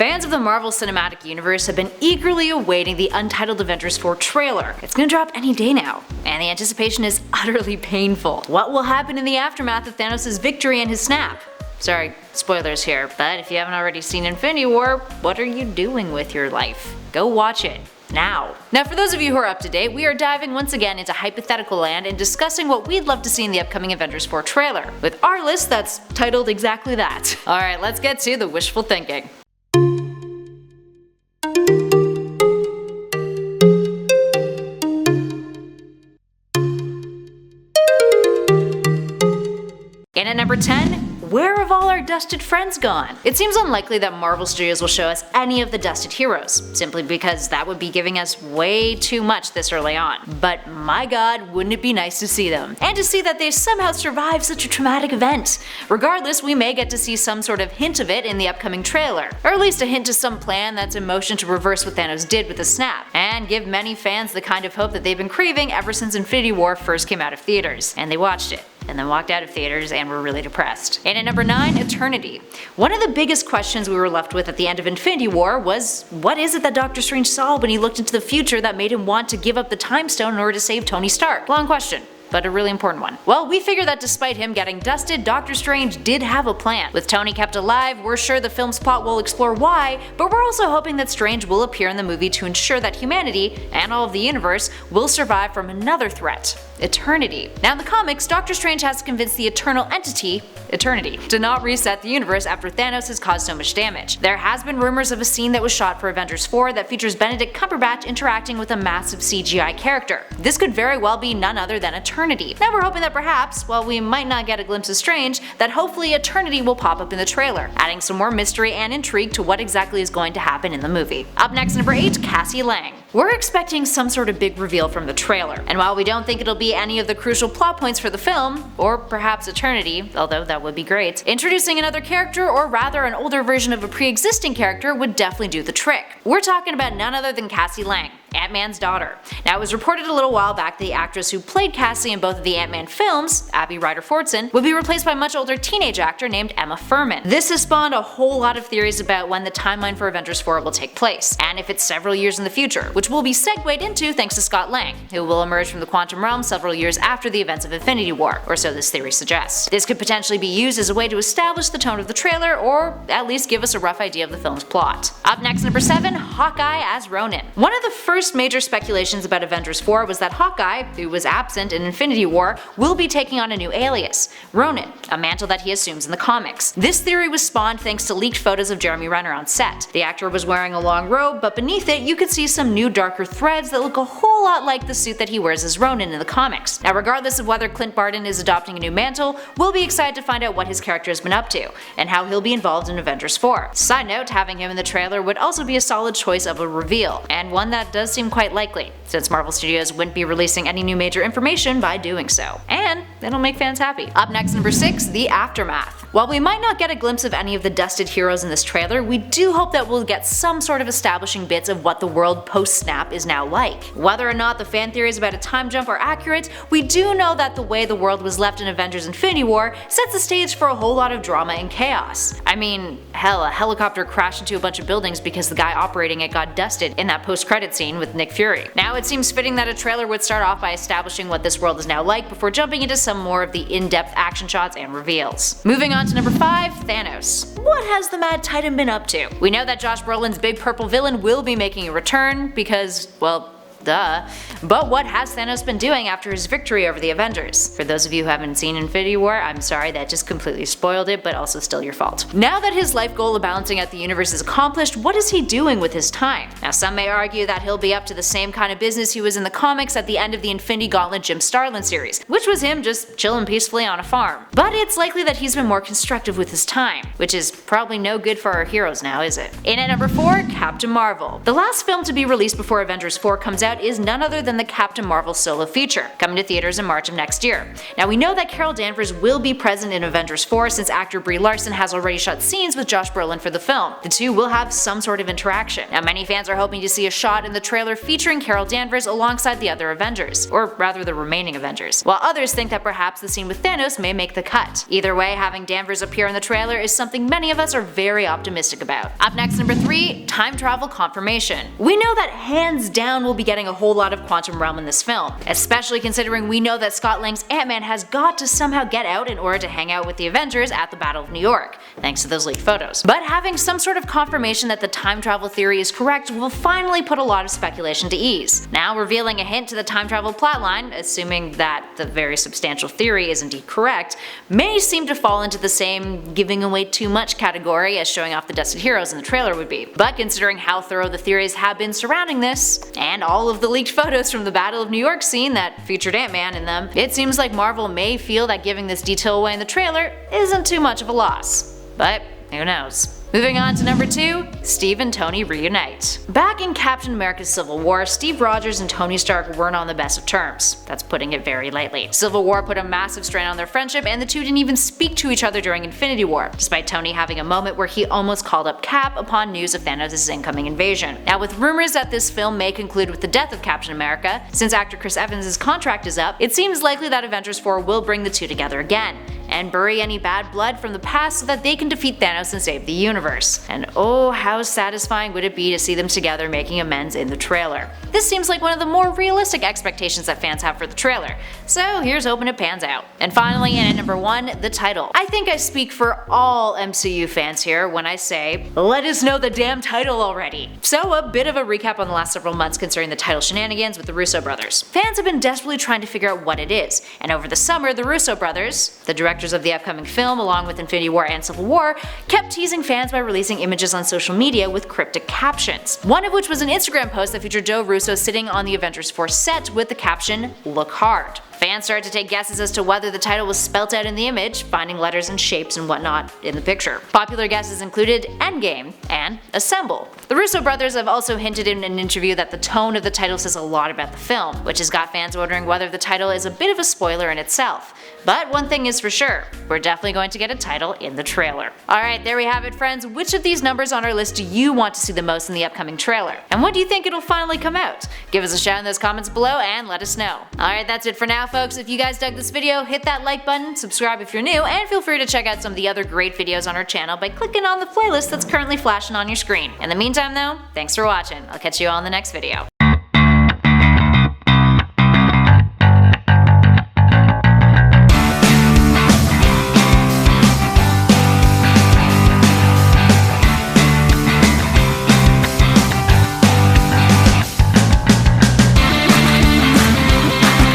Fans of the Marvel Cinematic Universe have been eagerly awaiting the untitled Avengers 4 trailer. It's gonna drop any day now, and the anticipation is utterly painful. What will happen in the aftermath of Thanos' victory and his snap? Sorry, spoilers here, but if you haven't already seen Infinity War, what are you doing with your life? Go watch it. Now, for those of you who are up to date, we are diving once again into hypothetical land and discussing what we'd love to see in the upcoming Avengers 4 trailer, with our list that's titled exactly that. Alright, let's get to the wishful thinking. And at number 10, where have all our dusted friends gone? It seems unlikely that Marvel Studios will show us any of the dusted heroes, simply because that would be giving us way too much this early on. But my god, wouldn't it be nice to see them? And to see that they somehow survived such a traumatic event. Regardless, we may get to see some sort of hint of it in the upcoming trailer, or at least a hint to some plan that's in motion to reverse what Thanos did with the snap, and give many fans the kind of hope that they've been craving ever since Infinity War first came out of theaters. And they watched it, and then walked out of theaters and were really depressed. And at number 9, Eternity. One of the biggest questions we were left with at the end of Infinity War was, what is it that Doctor Strange saw when he looked into the future that made him want to give up the Time Stone in order to save Tony Stark? Long question, but a really important one. Well, we figure that despite him getting dusted, Doctor Strange did have a plan. With Tony kept alive, we're sure the film's plot will explore why, but we're also hoping that Strange will appear in the movie to ensure that humanity, and all of the universe, will survive from another threat: Eternity. Now in the comics, Doctor Strange has to convince the eternal entity, Eternity, to not reset the universe after Thanos has caused so much damage. There has been rumors of a scene that was shot for Avengers 4 that features Benedict Cumberbatch interacting with a massive CGI character. This could very well be none other than Eternity. Now we're hoping that perhaps, while we might not get a glimpse of Strange, that hopefully Eternity will pop up in the trailer, adding some more mystery and intrigue to what exactly is going to happen in the movie. Up next, number 8, Cassie Lang. We're expecting some sort of big reveal from the trailer, and while we don't think it'll be any of the crucial plot points for the film, or perhaps Eternity, although that would be great, introducing another character, or rather an older version of a pre-existing character, would definitely do the trick. We're talking about none other than Cassie Lang, Ant-Man's daughter. Now it was reported a little while back that the actress who played Cassie in both of the Ant-Man films, Abby Ryder-Fortson, would be replaced by a much older teenage actor named Emma Fuhrmann. This has spawned a whole lot of theories about when the timeline for Avengers 4 will take place, and if it's several years in the future, which will be segued into thanks to Scott Lang, who will emerge from the quantum realm several years after the events of Infinity War, or so this theory suggests. This could potentially be used as a way to establish the tone of the trailer, or at least give us a rough idea of the film's plot. Up next, number 7, Hawkeye as Ronin. One of the first major speculations about Avengers 4 was that Hawkeye, who was absent in Infinity War, will be taking on a new alias, Ronin, a mantle that he assumes in the comics. This theory was spawned thanks to leaked photos of Jeremy Renner on set. The actor was wearing a long robe, but beneath it you could see some new darker threads that look a whole lot like the suit that he wears as Ronin in the comics. Now regardless of whether Clint Barton is adopting a new mantle, we'll be excited to find out what his character has been up to, and how he'll be involved in Avengers 4. Side note, having him in the trailer would also be a solid choice of a reveal, and one that does seem quite likely, since Marvel Studios wouldn't be releasing any new major information by doing so. And it'll make fans happy. Up next, number 6, The Aftermath. While we might not get a glimpse of any of the dusted heroes in this trailer, we do hope that we'll get some sort of establishing bits of what the world post-snap is now like. Whether or not the fan theories about a time jump are accurate, we do know that the way the world was left in Avengers Infinity War sets the stage for a whole lot of drama and chaos. I mean, hell, a helicopter crashed into a bunch of buildings because the guy operating it got dusted in that post-credit scene with Nick Fury. Now it seems fitting that a trailer would start off by establishing what this world is now like before jumping into some more of the in-depth action shots and reveals. Moving on to number 5, Thanos. What has the Mad Titan been up to? We know that Josh Brolin's big purple villain will be making a return because, well, duh. But what has Thanos been doing after his victory over the Avengers? For those of you who haven't seen Infinity War, I'm sorry, that just completely spoiled it, but also still your fault. Now that his life goal of balancing out the universe is accomplished, what is he doing with his time? Now some may argue that he'll be up to the same kind of business he was in the comics at the end of the Infinity Gauntlet Jim Starlin series, which was him just chilling peacefully on a farm. But it's likely that he's been more constructive with his time, which is probably no good for our heroes now, is it? In at number 4, Captain Marvel. The last film to be released before Avengers 4 comes out about is none other than the Captain Marvel solo feature, coming to theaters in March of next year. Now we know that Carol Danvers will be present in Avengers 4 since actor Brie Larson has already shot scenes with Josh Brolin for the film. The two will have some sort of interaction. Now many fans are hoping to see a shot in the trailer featuring Carol Danvers alongside the other Avengers, or rather the remaining Avengers, while others think that perhaps the scene with Thanos may make the cut. Either way, having Danvers appear in the trailer is something many of us are very optimistic about. Up next, number 3, time travel confirmation. We know that hands down we'll be getting a whole lot of quantum realm in this film, especially considering we know that Scott Lang's Ant-Man has got to somehow get out in order to hang out with the Avengers at the Battle of New York, thanks to those leaked photos. But having some sort of confirmation that the time travel theory is correct will finally put a lot of speculation to ease. Now revealing a hint to the time travel plotline, assuming that the very substantial theory is indeed correct, may seem to fall into the same giving away too much category as showing off the dusted heroes in the trailer would be. But considering how thorough the theories have been surrounding this, and all of the leaked photos from the Battle of New York scene that featured Ant-Man in them, it seems like Marvel may feel that giving this detail away in the trailer isn't too much of a loss. But who knows? Moving on to number 2, Steve and Tony reunite. Back in Captain America's Civil War, Steve Rogers and Tony Stark weren't on the best of terms. That's putting it very lightly. Civil War put a massive strain on their friendship, and the two didn't even speak to each other during Infinity War, despite Tony having a moment where he almost called up Cap upon news of Thanos' incoming invasion. Now with rumors that this film may conclude with the death of Captain America, since actor Chris Evans' contract is up, it seems likely that Avengers 4 will bring the two together again, and bury any bad blood from the past so that they can defeat Thanos and save the universe. And oh, how satisfying would it be to see them together making amends in the trailer. This seems like one of the more realistic expectations that fans have for the trailer, so here's hoping it pans out. And finally, and at number 1, the title. I think I speak for all MCU fans here when I say, let us know the damn title already. So a bit of a recap on the last several months concerning the title shenanigans with the Russo brothers. Fans have been desperately trying to figure out what it is, and over the summer the Russo brothers, the directors of the upcoming film along with Infinity War and Civil War, kept teasing fans by releasing images on social media with cryptic captions. One of which was an Instagram post that featured Joe Russo sitting on the Avengers 4 set with the caption, "Look hard." Fans started to take guesses as to whether the title was spelt out in the image, finding letters and shapes and whatnot in the picture. Popular guesses included Endgame and Assemble. The Russo brothers have also hinted in an interview that the tone of the title says a lot about the film, which has got fans wondering whether the title is a bit of a spoiler in itself. But one thing is for sure, we're definitely going to get a title in the trailer. Alright, there we have it friends, which of these numbers on our list do you want to see the most in the upcoming trailer? And when do you think it'll finally come out? Give us a shout in those comments below and let us know. Alright, that's it for now folks. If you guys dug this video, hit that like button, subscribe if you're new, and feel free to check out some of the other great videos on our channel by clicking on the playlist that's currently flashing on your screen. In the meantime though, thanks for watching. I'll catch you all in the next video.